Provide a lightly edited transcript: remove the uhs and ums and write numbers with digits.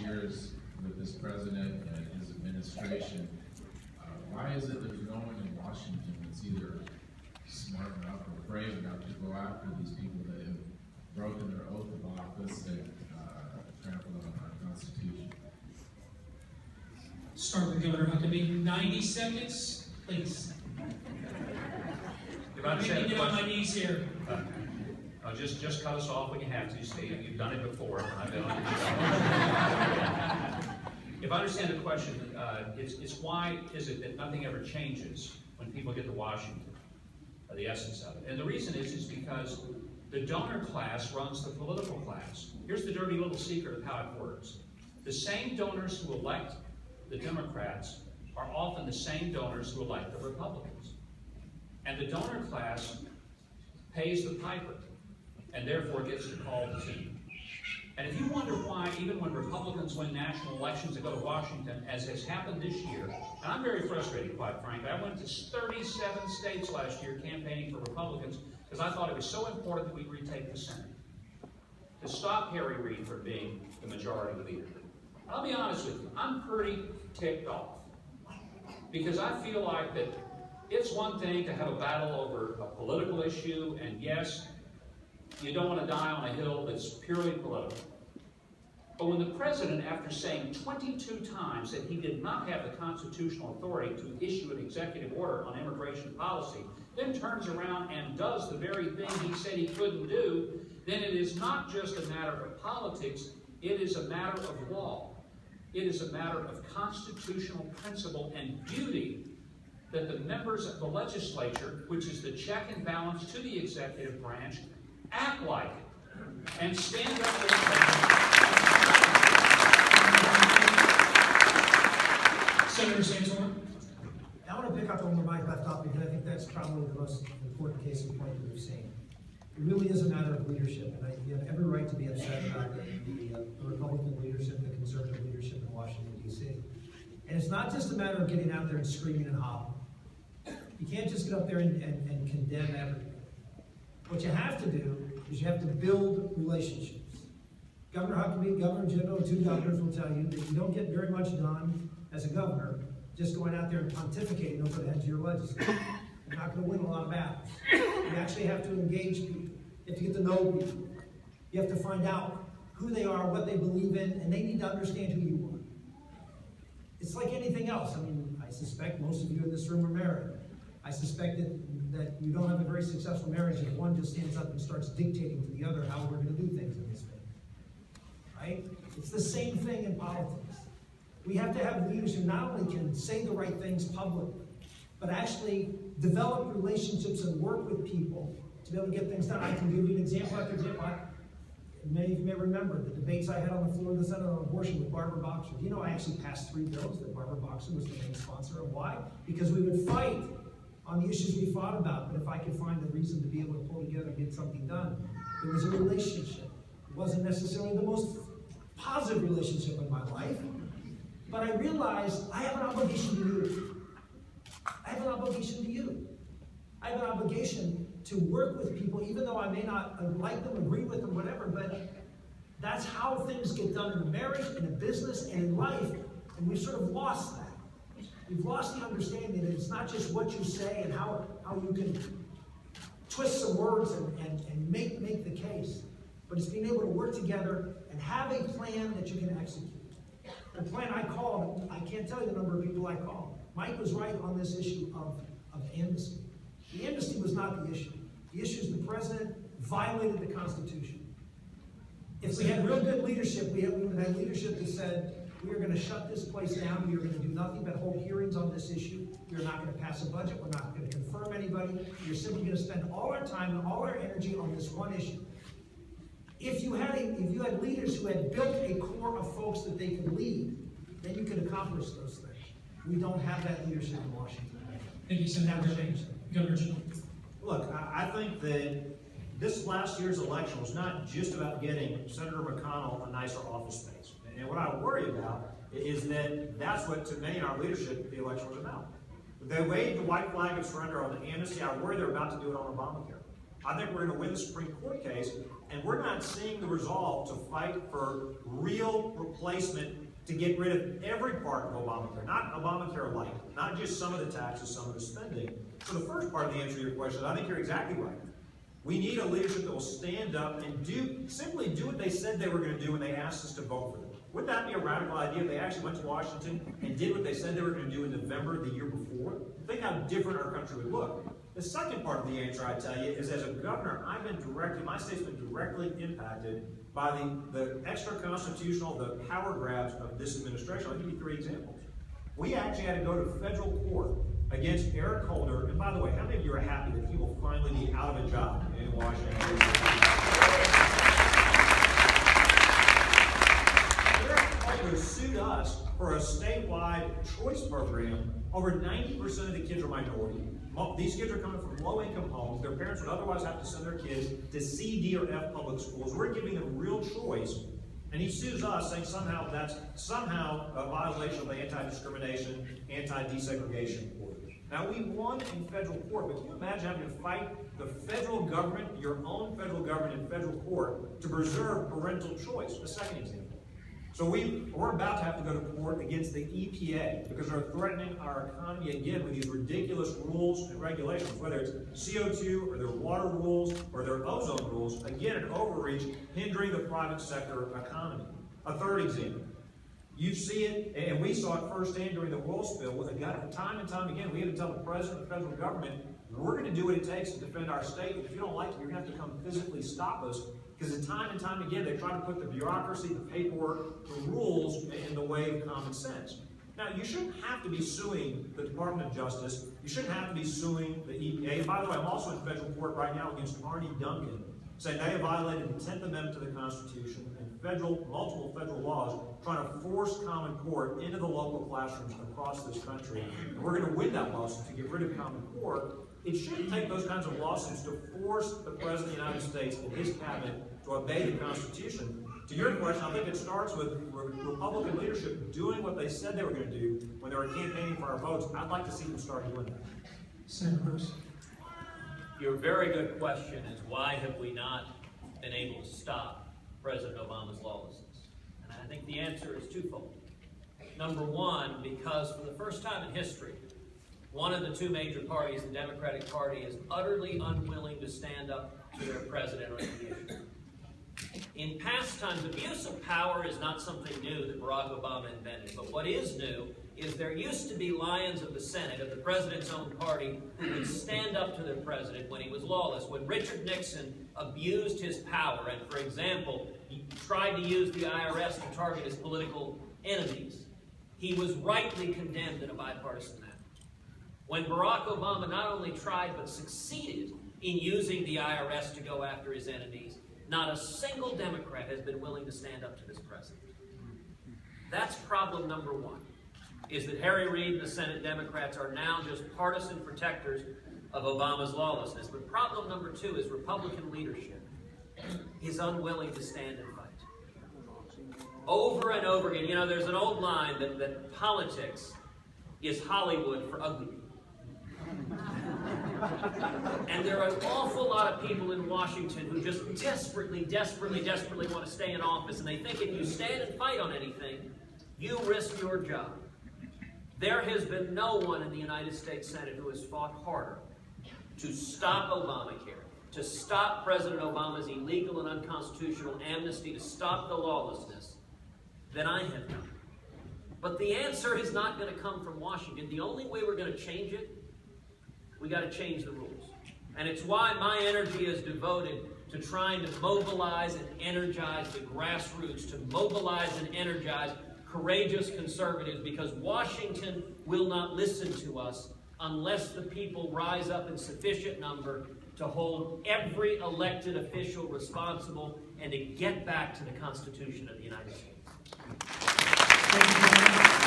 years with this president and his administration, why is it there's no one in Washington that's either smart enough or brave enough to go after these people that have broken their oath of office and trampled on our Constitution? Start with Governor Huckabee. 90 seconds, please. If I understand the get on my question, knees here. just cut us off when you have to, Steve. You've done it before. I've been on your show. If I understand the question, it's why is it that nothing ever changes when people get to Washington? The essence of it. And the reason is because the donor class runs the political class. Here's the dirty little secret of how it works. The same donors who elect the Democrats are often the same donors who elect the Republicans. And the donor class pays the piper, and therefore gets to call the team. And if you wonder why, even when Republicans win national elections and go to Washington, as has happened this year, and I'm very frustrated, quite frankly. I went to 37 states last year campaigning for Republicans because I thought it was so important that we retake the Senate, to stop Harry Reid from being the majority leader. I'll be honest with you, I'm pretty ticked off because I feel like that it's one thing to have a battle over a political issue, and yes, you don't want to die on a hill that's purely political. But when the president, after saying 22 times that he did not have the constitutional authority to issue an executive order on immigration policy, then turns around and does the very thing he said he couldn't do, then it is not just a matter of politics, it is a matter of law. It is a matter of constitutional principle and duty that the members of the legislature, which is the check and balance to the executive branch, act like it and stand up for the Senator Santorum. I want to pick up on where Mike left off because I think that's probably the most important case in point that we've seen. It really is a matter of leadership, and you have every right to be upset about the Republican leadership, the conservative leadership in Washington, D.C. And it's not just a matter of getting out there and screaming and hollering. You can't just get up there and condemn everything. What you have to do is you have to build relationships. Governor Huckabee, Governor Jindal, two governors will tell you that you don't get very much done as a governor just going out there and pontificating over the heads of your legislature. You're not going to win a lot of battles. You actually have to engage people. You have to get to know people. You have to find out who they are, what they believe in, and they need to understand who you are. It's like anything else. I mean, I suspect most of you in this room are married. I suspect that you don't have a very successful marriage if one just stands up and starts dictating to the other how we're going to do things in this family. Right? It's the same thing in politics. We have to have leaders who not only can say the right things publicly, but actually develop relationships and work with people to be able to get things done. I can give you an example after example. Many of you may remember the debates I had on the floor of the Senate on abortion with Barbara Boxer. Do you know I actually passed 3 bills that Barbara Boxer was the main sponsor of? Why? Because we would fight on the issues we fought about, but if I could find a reason to be able to pull together and get something done, there was a relationship. It wasn't necessarily the most positive relationship in my life, but I realized I have an obligation to you. I have an obligation to you. I have an obligation to work with people, even though I may not like them, agree with them, whatever, but that's how things get done in a marriage, in a business, and in life, and we've sort of lost that. We've lost the understanding that it's not just what you say and how you can twist some words and make the case, but it's being able to work together and have a plan that you can execute. The plan I called, I can't tell you the number of people I called. Mike was right on this issue of amnesty. The amnesty was not the issue. The issue is the president violated the Constitution. If we had real good leadership, we would have had leadership that said, we are going to shut this place down. We are going to do nothing but hold hearings on this issue. We are not going to pass a budget. We're not going to confirm anybody. We are simply going to spend all our time and all our energy on this one issue. If you had leaders who had built a core of folks that they could lead, then you could accomplish those things. We don't have that leadership in Washington. Thank you, Senator. Governor Jindal. Look, I think that this last year's election was not just about getting Senator McConnell a nicer office space. And what I worry about is that that's what, to many in our leadership, the election was about. They waved the white flag of surrender on the amnesty. I worry they're about to do it on Obamacare. I think we're going to win the Supreme Court case, and we're not seeing the resolve to fight for real replacement to get rid of every part of Obamacare, not Obamacare light, not just some of the taxes, some of the spending. So the first part of the answer to your question, I think you're exactly right. We need a leadership that will stand up and simply do what they said they were going to do when they asked us to vote for them. Wouldn't that be a radical idea if they actually went to Washington and did what they said they were going to do in November the year before? Think how different our country would look. The second part of the answer, I tell you, is as a governor, my state's been directly impacted by the extra constitutional, the power grabs of this administration. I'll give you 3 examples. We actually had to go to federal court against Eric Holder. And by the way, how many of you are happy that he will finally be out of a job in Washington? Eric Holder sued us for a statewide choice program. Over 90% of the kids are minority. These kids are coming from low-income homes. Their parents would otherwise have to send their kids to C, D, or F public schools. We're giving them real choice. And he sues us, saying somehow that's a violation of the anti-discrimination, anti-desegregation order. Now, we won in federal court, but can you imagine having to fight the federal government, your own federal government in federal court, to preserve parental choice? A second example. So we're about to have to go to court against the EPA because they're threatening our economy again with these ridiculous rules and regulations, whether it's CO2 or their water rules or their ozone rules, again, an overreach hindering the private sector economy. A third example. You see it, and we saw it firsthand during the oil spill with time and time again. We had to tell the president and the federal government, we're going to do what it takes to defend our state. If you don't like it, you're going to have to come physically stop us. Because time and time again, they try to put the bureaucracy, the paperwork, the rules in the way of common sense. Now, you shouldn't have to be suing the Department of Justice. You shouldn't have to be suing the EPA. And by the way, I'm also in federal court right now against Arnie Duncan, saying they have violated the 10th Amendment to the Constitution and multiple federal laws, trying to force common court into the local classrooms across this country. And we're going to win that lawsuit to get rid of common court. It shouldn't take those kinds of lawsuits to force the President of the United States and his cabinet to obey the Constitution. To your question, I think it starts with Republican leadership doing what they said they were going to do when they were campaigning for our votes. I'd like to see them start doing that. Senator Cruz. Your very good question is why have we not been able to stop President Obama's lawlessness? And I think the answer is twofold. Number one, because for the first time in history, one of the 2 major parties, the Democratic Party, is utterly unwilling to stand up to their president on any issue. In past times, abuse of power is not something new that Barack Obama invented. But what is new is there used to be lions of the Senate, of the president's own party, who would stand up to their president when he was lawless. When Richard Nixon abused his power and, for example, he tried to use the IRS to target his political enemies, he was rightly condemned in a bipartisan manner. When Barack Obama not only tried but succeeded in using the IRS to go after his enemies, not a single Democrat has been willing to stand up to this president. That's problem number one, is that Harry Reid and the Senate Democrats are now just partisan protectors of Obama's lawlessness. But problem number two is Republican leadership is unwilling to stand and fight. Over and over again, there's an old line that politics is Hollywood for ugly people. And there are an awful lot of people in Washington who just desperately want to stay in office, and they think if you stand and fight on anything, you risk your job. There has been no one in the United States Senate who has fought harder to stop Obamacare, to stop President Obama's illegal and unconstitutional amnesty, to stop the lawlessness than I have done. But the answer is not going to come from Washington. The only way we're going to change it, we got to change the rules. And it's why my energy is devoted to trying to mobilize and energize the grassroots, to mobilize and energize courageous conservatives, because Washington will not listen to us unless the people rise up in sufficient number to hold every elected official responsible and to get back to the Constitution of the United States. Thank you.